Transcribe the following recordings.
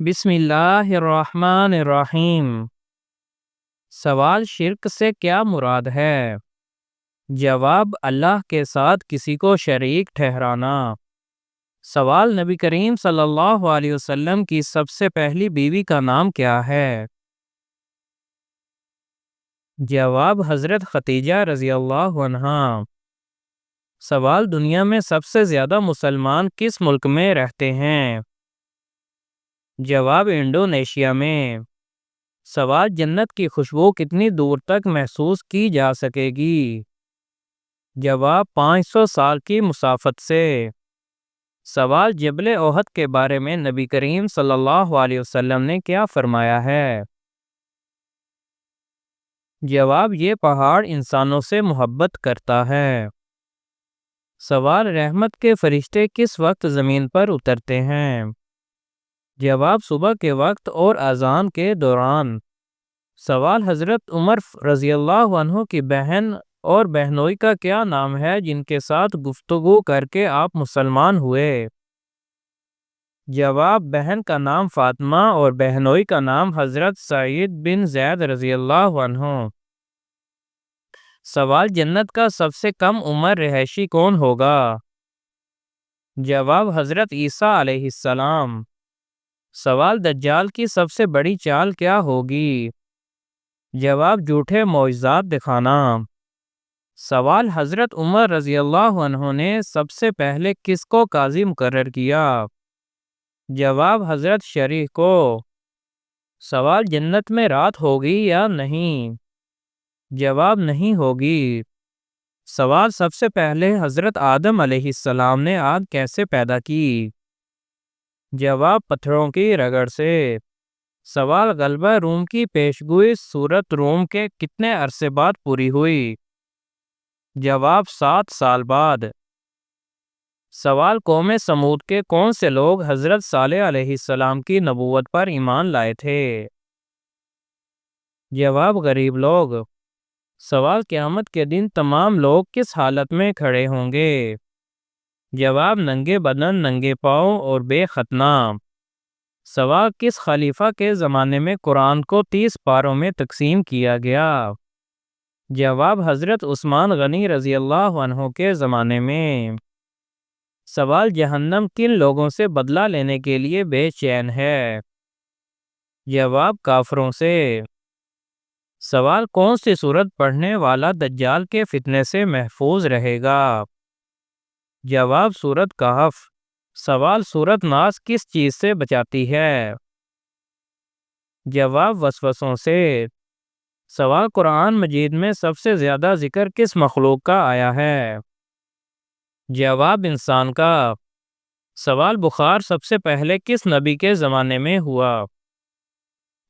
بسم اللہ الرحمن الرحیم۔ سوال شرک سے کیا مراد ہے؟ جواب اللہ کے ساتھ کسی کو شریک ٹھہرانا۔ سوال نبی کریم صلی اللہ علیہ وسلم کی سب سے پہلی بیوی کا نام کیا ہے؟ جواب حضرت خدیجہ رضی اللہ عنہا۔ سوال دنیا میں سب سے زیادہ مسلمان کس ملک میں رہتے ہیں؟ جواب انڈونیشیا میں۔ سوال جنت کی خوشبو کتنی دور تک محسوس کی جا سکے گی؟ جواب 500 سال کی مسافت سے۔ سوال جبل احد کے بارے میں نبی کریم صلی اللہ علیہ وسلم نے کیا فرمایا ہے؟ جواب یہ پہاڑ انسانوں سے محبت کرتا ہے۔ سوال رحمت کے فرشتے کس وقت زمین پر اترتے ہیں؟ جواب صبح کے وقت اور اذان کے دوران۔ سوال حضرت عمر رضی اللہ عنہ کی بہن اور بہنوئی کا کیا نام ہے جن کے ساتھ گفتگو کر کے آپ مسلمان ہوئے؟ جواب بہن کا نام فاطمہ اور بہنوئی کا نام حضرت سعید بن زید رضی اللہ عنہ۔ سوال جنت کا سب سے کم عمر رہائشی کون ہوگا؟ جواب حضرت عیسیٰ علیہ السلام۔ سوال دجال کی سب سے بڑی چال کیا ہوگی؟ جواب جھوٹے معجزات دکھانا۔ سوال حضرت عمر رضی اللہ عنہ نے سب سے پہلے کس کو قاضی مقرر کیا؟ جواب حضرت شریح کو۔ سوال جنت میں رات ہوگی یا نہیں؟ جواب نہیں ہوگی۔ سوال سب سے پہلے حضرت آدم علیہ السلام نے آگ کیسے پیدا کی؟ جواب پتھروں کی رگڑ سے۔ سوال غلبہ روم کی پیشگوئی سورت روم کے کتنے عرصے بعد پوری ہوئی؟ جواب 7 سال بعد۔ سوال قوم سمود کے کون سے لوگ حضرت صالح علیہ السلام کی نبوت پر ایمان لائے تھے؟ جواب غریب لوگ۔ سوال قیامت کے دن تمام لوگ کس حالت میں کھڑے ہوں گے؟ جواب ننگے بدن، ننگے پاؤں اور بے ختنہ۔ سوال کس خلیفہ کے زمانے میں قرآن کو 30 پاروں میں تقسیم کیا گیا؟ جواب حضرت عثمان غنی رضی اللہ عنہ کے زمانے میں۔ سوال جہنم کن لوگوں سے بدلہ لینے کے لیے بے چین ہے؟ جواب کافروں سے۔ سوال کون سی سورت پڑھنے والا دجال کے فتنے سے محفوظ رہے گا؟ جواب سورت کہف۔ سوال سورت ناس کس چیز سے بچاتی ہے؟ جواب وسوسوں سے۔ سوال قرآن مجید میں سب سے زیادہ ذکر کس مخلوق کا آیا ہے؟ جواب انسان کا۔ سوال بخار سب سے پہلے کس نبی کے زمانے میں ہوا؟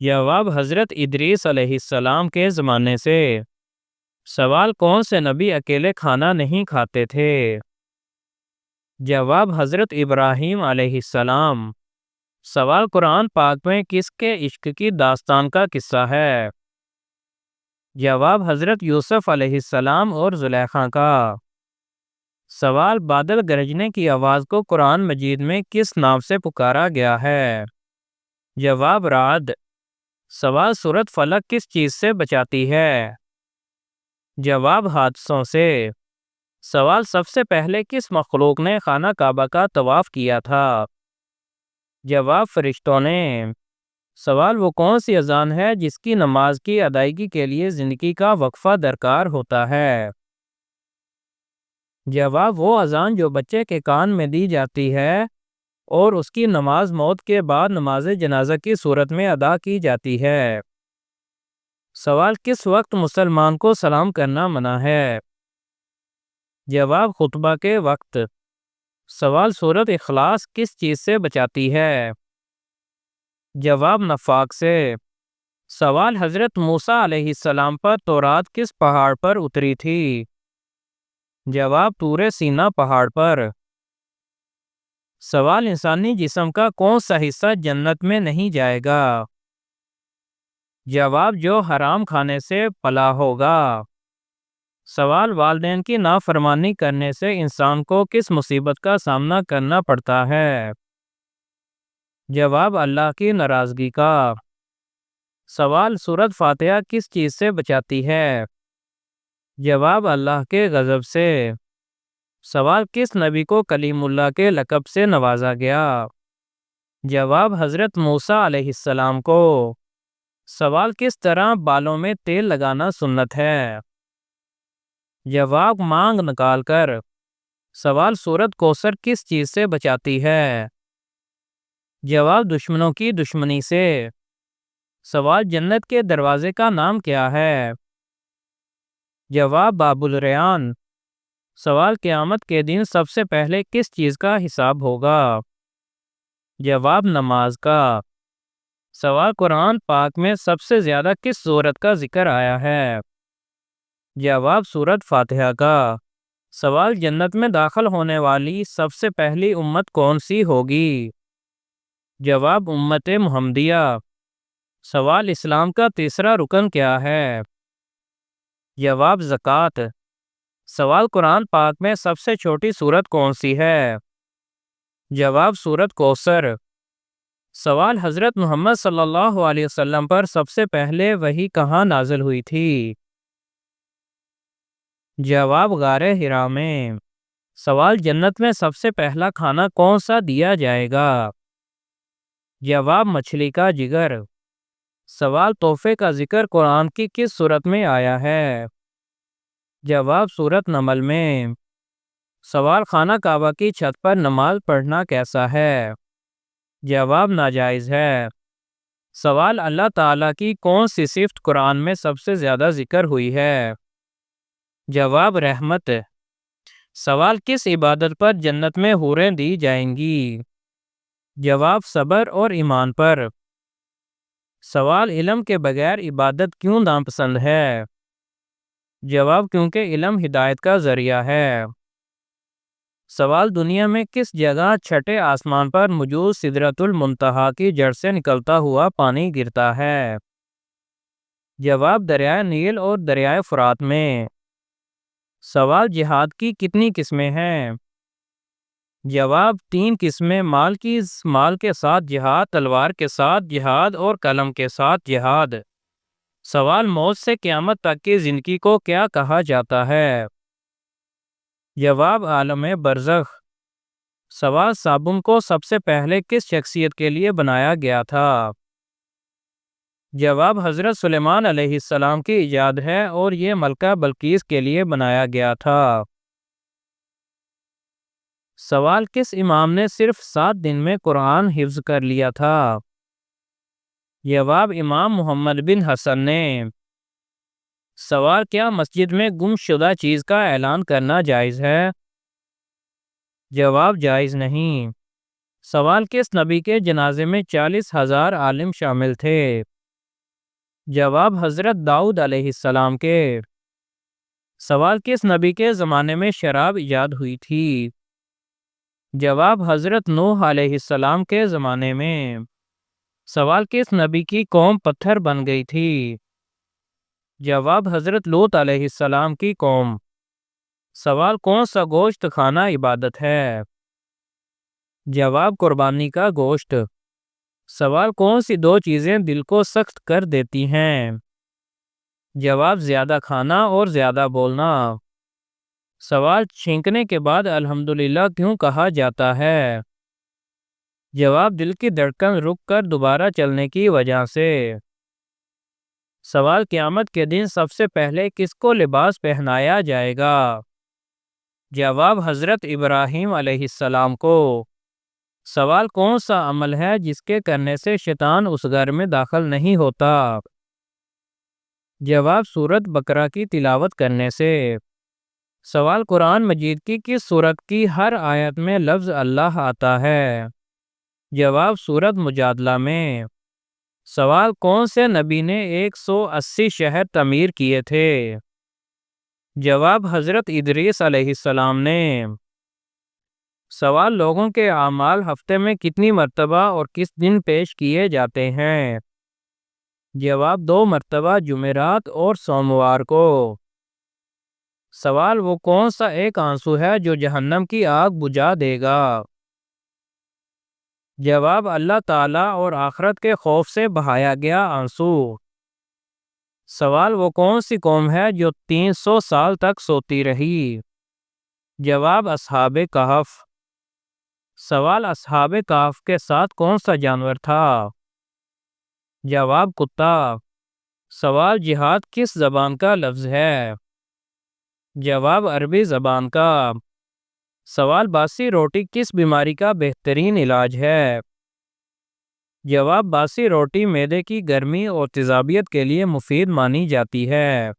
جواب حضرت ادریس علیہ السلام کے زمانے سے۔ سوال کون سے نبی اکیلے کھانا نہیں کھاتے تھے؟ جواب حضرت ابراہیم علیہ السلام۔ سوال قرآن پاک میں کس کے عشق کی داستان کا قصہ ہے؟ جواب حضرت یوسف علیہ السلام اور زلیخا کا۔ سوال بادل گرجنے کی آواز کو قرآن مجید میں کس نام سے پکارا گیا ہے؟ جواب رعد۔ سوال سورت فلق کس چیز سے بچاتی ہے؟ جواب حادثوں سے۔ سوال سب سے پہلے کس مخلوق نے خانہ کعبہ کا طواف کیا تھا؟ جواب فرشتوں نے۔ سوال وہ کون سی اذان ہے جس کی نماز کی ادائیگی کے لیے زندگی کا وقفہ درکار ہوتا ہے؟ جواب وہ اذان جو بچے کے کان میں دی جاتی ہے اور اس کی نماز موت کے بعد نماز جنازہ کی صورت میں ادا کی جاتی ہے۔ سوال کس وقت مسلمان کو سلام کرنا منع ہے؟ جواب خطبہ کے وقت۔ سوال سورت اخلاص کس چیز سے بچاتی ہے؟ جواب نفاق سے۔ سوال حضرت موسیٰ علیہ السلام پر تورات کس پہاڑ پر اتری تھی؟ جواب طور سینا پہاڑ پر۔ سوال انسانی جسم کا کون سا حصہ جنت میں نہیں جائے گا؟ جواب جو حرام کھانے سے پلا ہوگا۔ سوال والدین کی نافرمانی کرنے سے انسان کو کس مصیبت کا سامنا کرنا پڑتا ہے؟ جواب اللہ کی ناراضگی کا۔ سوال سورۃ فاتحہ کس چیز سے بچاتی ہے؟ جواب اللہ کے غضب سے۔ سوال کس نبی کو کلیم اللہ کے لقب سے نوازا گیا؟ جواب حضرت موسیٰ علیہ السلام کو۔ سوال کس طرح بالوں میں تیل لگانا سنت ہے؟ جواب مانگ نکال کر۔ سوال سورۃ کوثر کس چیز سے بچاتی ہے؟ جواب دشمنوں کی دشمنی سے۔ سوال جنت کے دروازے کا نام کیا ہے؟ جواب باب الریان۔ سوال قیامت کے دن سب سے پہلے کس چیز کا حساب ہوگا؟ جواب نماز کا۔ سوال قرآن پاک میں سب سے زیادہ کس سورت کا ذکر آیا ہے؟ جواب سورۃ فاتحہ کا۔ سوال جنت میں داخل ہونے والی سب سے پہلی امت کون سی ہوگی؟ جواب امت محمدیہ۔ سوال اسلام کا تیسرا رکن کیا ہے؟ جواب زکوٰۃ۔ سوال قرآن پاک میں سب سے چھوٹی سورت کون سی ہے؟ جواب سورۃ کوثر۔ سوال حضرت محمد صلی اللہ علیہ وسلم پر سب سے پہلے وحی کہاں نازل ہوئی تھی؟ جواب غار حرا میں۔ سوال جنت میں سب سے پہلا کھانا کون سا دیا جائے گا؟ جواب مچھلی کا جگر۔ سوال تحفے کا ذکر قرآن کی کس سورت میں آیا ہے؟ جواب سورۃ نمل میں۔ سوال خانہ کعبہ کی چھت پر نماز پڑھنا کیسا ہے؟ جواب ناجائز ہے۔ سوال اللہ تعالیٰ کی کون سی صفت قرآن میں سب سے زیادہ ذکر ہوئی ہے؟ جواب رحمت۔ سوال کس عبادت پر جنت میں حوریں دی جائیں گی؟ جواب صبر اور ایمان پر۔ سوال علم کے بغیر عبادت کیوں ناپسند ہے؟ جواب کیونکہ علم ہدایت کا ذریعہ ہے۔ سوال دنیا میں کس جگہ چھٹے آسمان پر موجود سدرۃ المنتہا کی جڑ سے نکلتا ہوا پانی گرتا ہے؟ جواب دریائے نیل اور دریائے فرات میں۔ سوال جہاد کی کتنی قسمیں ہیں؟ جواب 3 قسمیں، مال کے ساتھ جہاد، تلوار کے ساتھ جہاد اور قلم کے ساتھ جہاد۔ سوال موت سے قیامت تک کی زندگی کو کیا کہا جاتا ہے؟ جواب عالم برزخ۔ سوال صابن کو سب سے پہلے کس شخصیت کے لیے بنایا گیا تھا؟ جواب حضرت سلیمان علیہ السلام کی ایجاد ہے اور یہ ملکہ بلقیس کے لیے بنایا گیا تھا۔ سوال کس امام نے صرف 7 دن میں قرآن حفظ کر لیا تھا؟ جواب امام محمد بن حسن نے۔ سوال کیا مسجد میں گم شدہ چیز کا اعلان کرنا جائز ہے؟ جواب جائز نہیں۔ سوال کس نبی کے جنازے میں 40,000 عالم شامل تھے؟ جواب حضرت داؤد علیہ السلام کے۔ سوال کس نبی کے زمانے میں شراب ایجاد ہوئی تھی؟ جواب حضرت نوح علیہ السلام کے زمانے میں۔ سوال کس نبی کی قوم پتھر بن گئی تھی؟ جواب حضرت لوط علیہ السلام کی قوم۔ سوال کون سا گوشت کھانا عبادت ہے؟ جواب قربانی کا گوشت۔ سوال کون سی 2 چیزیں دل کو سخت کر دیتی ہیں؟ جواب زیادہ کھانا اور زیادہ بولنا۔ سوال چھینکنے کے بعد الحمدللہ کیوں کہا جاتا ہے؟ جواب دل کی دھڑکن رک کر دوبارہ چلنے کی وجہ سے۔ سوال قیامت کے دن سب سے پہلے کس کو لباس پہنایا جائے گا؟ جواب حضرت ابراہیم علیہ السلام کو۔ سوال کون سا عمل ہے جس کے کرنے سے شیطان اس گھر میں داخل نہیں ہوتا؟ جواب سورۃ بقرہ کی تلاوت کرنے سے۔ سوال قرآن مجید کی کس سورت کی ہر آیت میں لفظ اللہ آتا ہے؟ جواب سورۃ مجادلہ میں۔ سوال کون سے نبی نے 180 شہر تعمیر کیے تھے؟ جواب حضرت ادریس علیہ السلام نے۔ سوال لوگوں کے اعمال ہفتے میں کتنی مرتبہ اور کس دن پیش کیے جاتے ہیں؟ جواب 2 مرتبہ، جمعرات اور سوموار کو۔ سوال وہ کون سا ایک آنسو ہے جو جہنم کی آگ بجھا دے گا؟ جواب اللہ تعالیٰ اور آخرت کے خوف سے بہایا گیا آنسو۔ سوال وہ کون سی قوم ہے جو 300 سال تک سوتی رہی؟ جواب اصحاب کہف۔ سوال اصحاب کہف کے ساتھ کون سا جانور تھا؟ جواب کتا۔ سوال جہاد کس زبان کا لفظ ہے؟ جواب عربی زبان کا۔ سوال باسی روٹی کس بیماری کا بہترین علاج ہے؟ جواب باسی روٹی معدے کی گرمی اور تیزابیت کے لیے مفید مانی جاتی ہے۔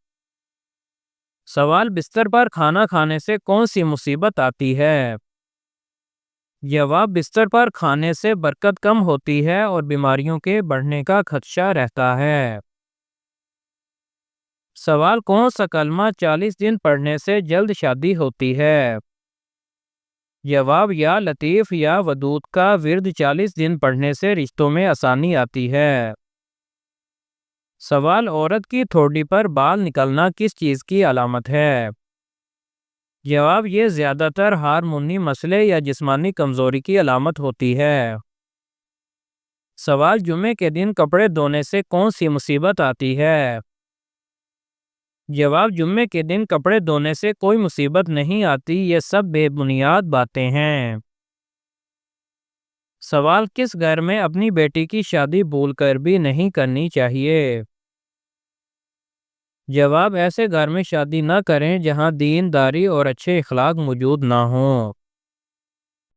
سوال بستر پر کھانا کھانے سے کون سی مصیبت آتی ہے؟ جواب بستر پر کھانے سے برکت کم ہوتی ہے اور بیماریوں کے بڑھنے کا خدشہ رہتا ہے۔ سوال کون سا کلمہ 40 دن پڑھنے سے جلد شادی ہوتی ہے؟ جواب یا لطیف یا ودود کا ورد 40 دن پڑھنے سے رشتوں میں آسانی آتی ہے۔ سوال عورت کی ٹھوڑی پر بال نکلنا کس چیز کی علامت ہے؟ جواب یہ زیادہ تر ہارمونی مسئلے یا جسمانی کمزوری کی علامت ہوتی ہے۔ سوال جمعے کے دن کپڑے دھونے سے کون سی مصیبت آتی ہے؟ جواب جمعے کے دن کپڑے دھونے سے کوئی مصیبت نہیں آتی، یہ سب بے بنیاد باتیں ہیں۔ سوال کس گھر میں اپنی بیٹی کی شادی بھول کر بھی نہیں کرنی چاہیے؟ جواب ایسے گھر میں شادی نہ کریں جہاں دین داری اور اچھے اخلاق موجود نہ ہوں۔